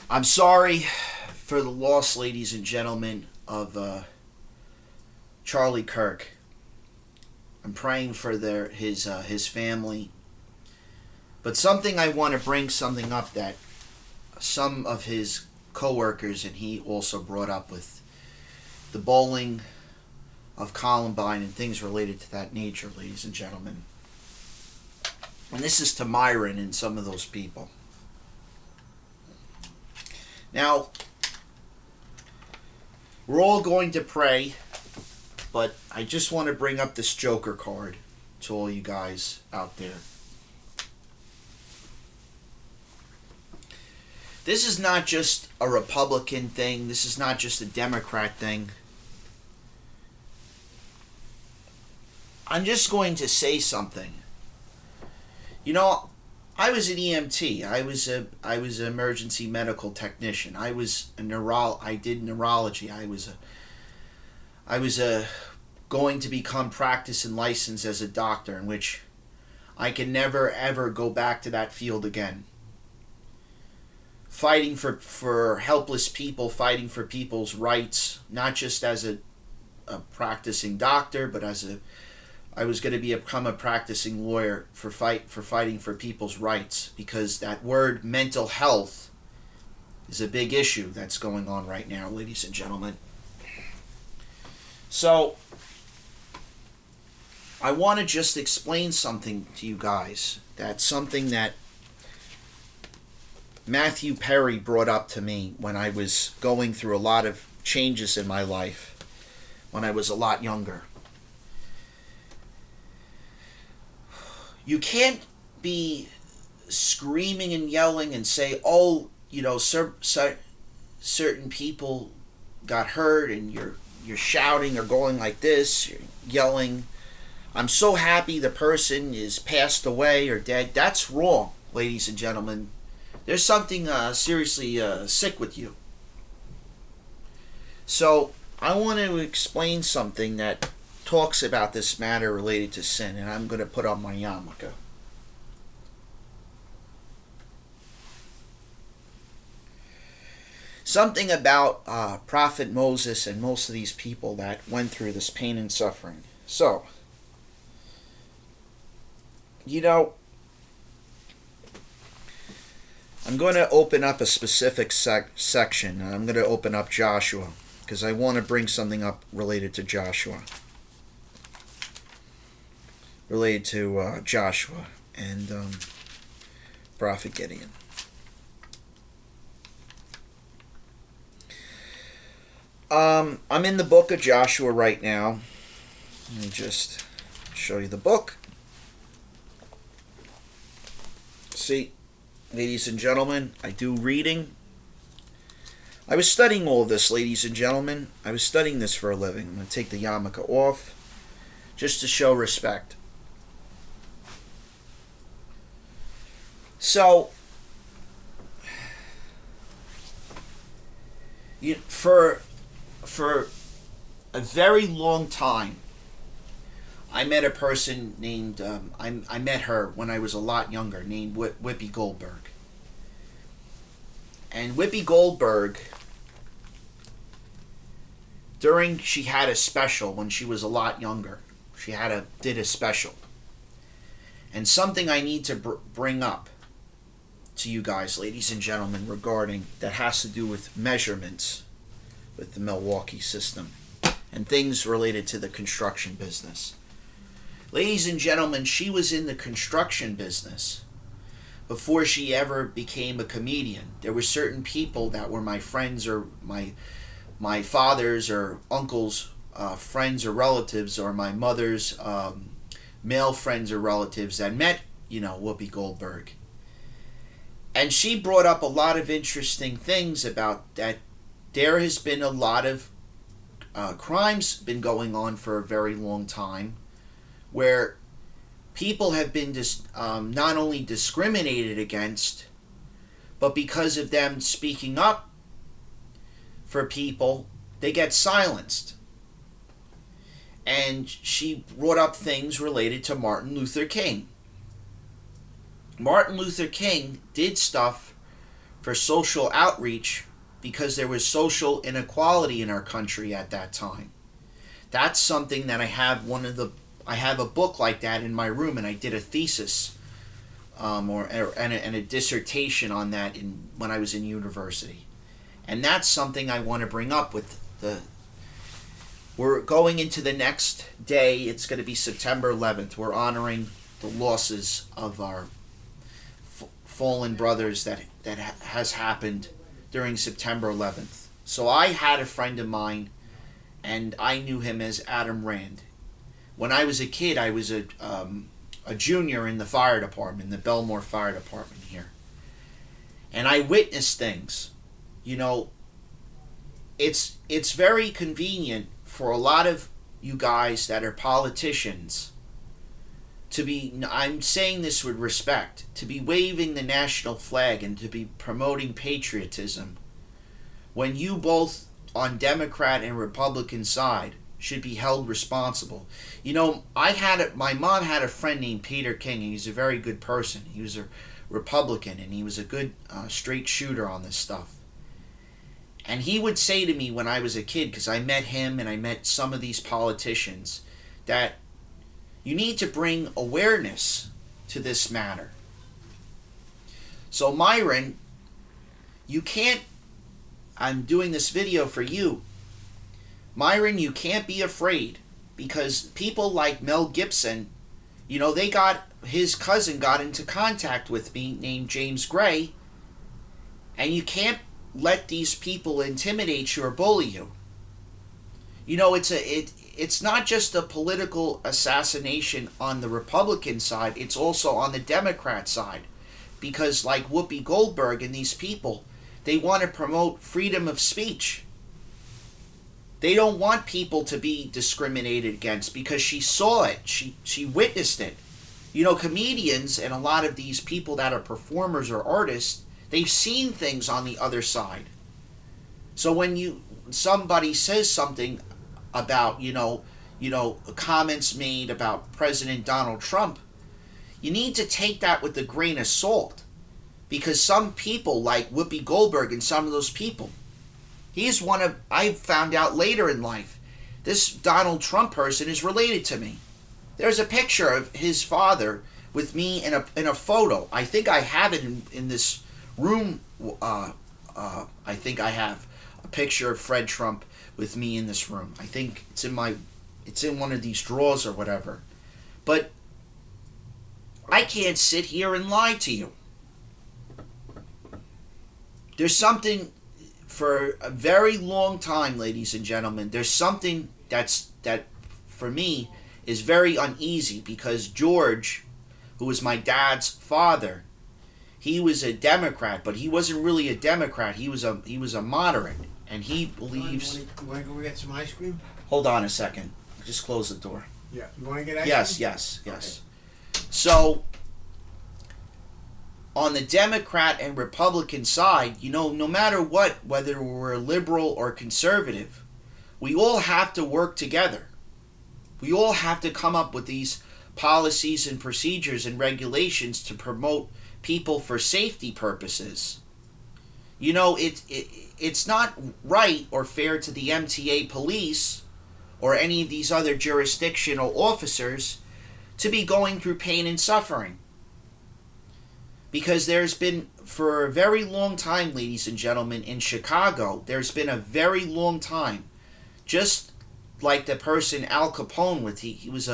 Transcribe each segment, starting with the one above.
I'm sorry for the loss, ladies and gentlemen, of Charlie Kirk. I'm praying for his family. But something I want to bring something up that some of his coworkers and he also brought up with the bowling of Columbine and things related to that nature, ladies and gentlemen. And this is to Myron and some of those people. Now, we're all going to pray, but I just want to bring up this Joker card to all you guys out there. This is not just a Republican thing. This is not just a Democrat thing. I'm just going to say something. You know, I was an EMT. I was an emergency medical technician. I did neurology. I was going to become practiced and licensed as a doctor, in which I can never ever go back to that field again. Fighting for helpless people, fighting for people's rights, not just as a practicing doctor, but I was going to become a practicing lawyer for fighting for people's rights, because that word mental health is a big issue that's going on right now, ladies and gentlemen. So I want to just explain something to you guys. That's something that Matthew Perry brought up to me when I was going through a lot of changes in my life when I was a lot younger. You can't be screaming and yelling and say, oh, certain people got hurt, and you're shouting or going like this, you're yelling, I'm so happy the person is passed away or dead. That's wrong, ladies and gentlemen. There's something seriously sick with you. So I want to explain something that talks about this matter related to sin, and I'm going to put on my yarmulke. Something about Prophet Moses and most of these people that went through this pain and suffering. So, I'm going to open up a specific section. I'm going to open up Joshua, because I want to bring something up related to Joshua. Related to Joshua and Prophet Gideon. I'm in the book of Joshua right now. Let me just show you the book. See, ladies and gentlemen, I do reading. I was studying all of this, ladies and gentlemen. I was studying this for a living. I'm going to take the yarmulke off just to show respect. So, for a very long time, I met a person named, I met her when I was a lot younger, named Whoopi Goldberg. And Whoopi Goldberg, she had a special when she was a lot younger. She did a special. And something I need to bring up to you guys, ladies and gentlemen, regarding that has to do with measurements with the Milwaukee system and things related to the construction business. Ladies and gentlemen, she was in the construction business before she ever became a comedian. There were certain people that were my friends or my father's or uncle's friends or relatives, or my mother's male friends or relatives that met, Whoopi Goldberg. And she brought up a lot of interesting things about that. There has been a lot of crimes been going on for a very long time, where people have been not only discriminated against, but because of them speaking up for people, they get silenced. And she brought up things related to Martin Luther King. Martin Luther King did stuff for social outreach because there was social inequality in our country at that time. That's something that I have I have a book like that in my room, and I did a thesis and a dissertation on that when I was in university. And that's something I want to bring up with we're going into the next day. It's going to be September 11th. We're honoring the losses of our fallen brothers that has happened during September 11th. So I had a friend of mine, and I knew him as Adam Rand. When I was a kid, I was a junior in the fire department, the Belmore Fire Department here. And I witnessed things. You know, it's very convenient for a lot of you guys that are politicians to be, I'm saying this with respect, to be waving the national flag and to be promoting patriotism when you both on Democrat and Republican side should be held responsible. You know, my mom had a friend named Peter King, and he's a very good person. He was a Republican, and he was a good straight shooter on this stuff. And he would say to me when I was a kid, because I met him and I met some of these politicians, that you need to bring awareness to this matter. So Myron, you can't, I'm doing this video for you. Myron, you can't be afraid, because people like Mel Gibson, you know, his cousin got into contact with me named James Gray, and you can't let these people intimidate you or bully you. You know, it's not just a political assassination on the Republican side, it's also on the Democrat side. Because like Whoopi Goldberg and these people, they want to promote freedom of speech. They don't want people to be discriminated against because she saw it. She witnessed it. You know, comedians and a lot of these people that are performers or artists, they've seen things on the other side. So when somebody says something about, you know, comments made about President Donald Trump, you need to take that with a grain of salt. Because some people like Whoopi Goldberg and some of those people, I found out later in life, this Donald Trump person is related to me. There's a picture of his father with me in a photo. I think I have it in this room. I think I have a picture of Fred Trump with me in this room. I think it's in one of these drawers or whatever. But I can't sit here and lie to you. There's something, for a very long time, ladies and gentlemen, there's something that for me is very uneasy, because George, who was my dad's father, he was a Democrat, but he wasn't really a Democrat. He was a moderate, and he believes. You want to go get some ice cream? Hold on a second. Just close the door. Yeah. You want to get ice cream? Yes. Okay. So, on the Democrat and Republican side, you know, no matter what, whether we're liberal or conservative, we all have to work together. We all have to come up with these policies and procedures and regulations to promote people for safety purposes. You know, it's not right or fair to the MTA police or any of these other jurisdictional officers to be going through pain and suffering. Because there's been, for a very long time, ladies and gentlemen, in Chicago, there's been a very long time, just like the person Al Capone, he was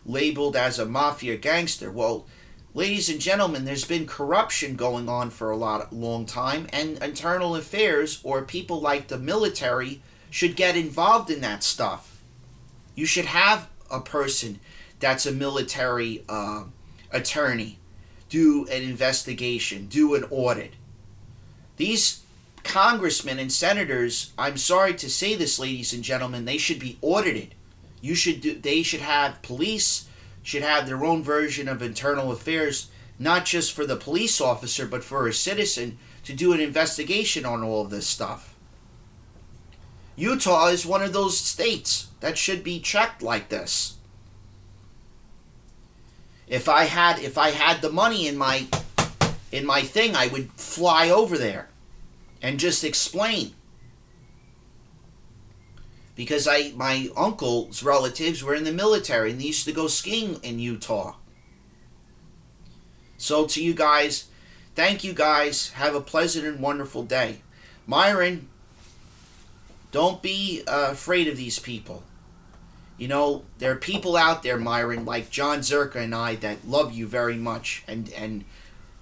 labeled as a mafia gangster. Well, ladies and gentlemen, there's been corruption going on for a long time, and internal affairs or people like the military should get involved in that stuff. You should have a person that's a military attorney do an investigation, do an audit. These congressmen and senators, I'm sorry to say this, ladies and gentlemen, they should be audited. They should have police, should have their own version of internal affairs, not just for the police officer, but for a citizen to do an investigation on all of this stuff. Utah is one of those states that should be checked like this. If I had the money in my thing, I would fly over there and just explain. Because my uncle's relatives were in the military and they used to go skiing in Utah. So to you guys, thank you guys. Have a pleasant and wonderful day. Myron, don't be afraid of these people. You know, there are people out there, Myron, like John Zerka and I, that love you very much. And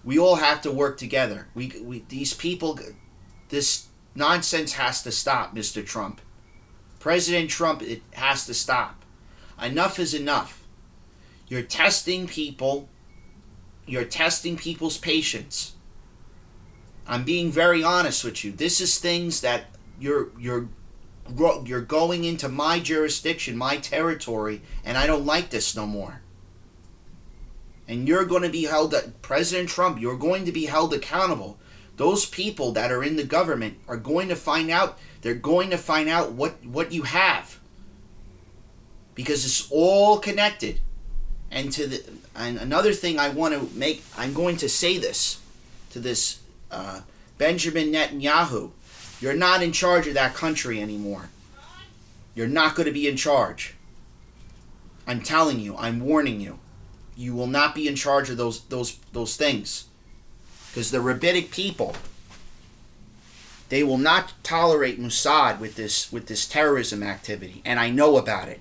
we all have to work together. These people, this nonsense has to stop, Mr. Trump. President Trump, it has to stop. Enough is enough. You're testing people. You're testing people's patience. I'm being very honest with you. This is things that you're going into my jurisdiction, my territory, and I don't like this no more. And you're going to be held, President Trump, you're going to be held accountable. Those people that are in the government are going to find out. They're going to find out what you have, because it's all connected. And another thing I want to make, I'm going to say this to this Benjamin Netanyahu. You're not in charge of that country anymore. You're not going to be in charge. I'm telling you. I'm warning you. You will not be in charge of those things, because the rabbinic people, they will not tolerate Mossad with this terrorism activity, and I know about it.